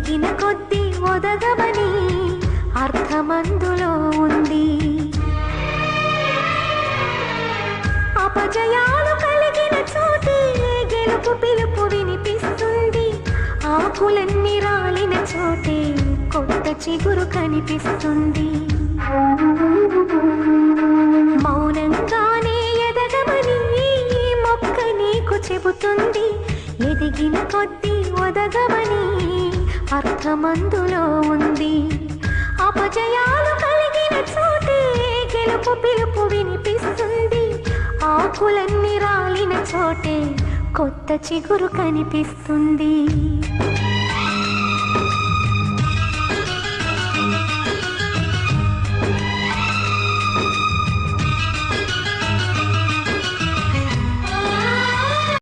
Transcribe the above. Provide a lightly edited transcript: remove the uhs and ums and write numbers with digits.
ఎదిగిన కొద్దీ ఒదగమని అర్థమందులో ఉంది. అపజయాలు కలిగిన చోటే గెలుపు పిలుపు వినిపిస్తుంది. ఆకులన్నీ రాలిన చోటే కొత్త చిగురు కనిపిస్తుంది. మౌనంగానే ఎదగమని మొక్క నీకు చెబుతుంది. ఎదిగిన కొద్దీ ఒదగమని అర్థమందులో ఉంది. అపజయాలు కలిగిన చోటే గెలుపు పిలుపు వినిపిస్తుంది. ఆకులన్నీ రాలిన చోటే కొత్త చిగురు కనిపిస్తుంది.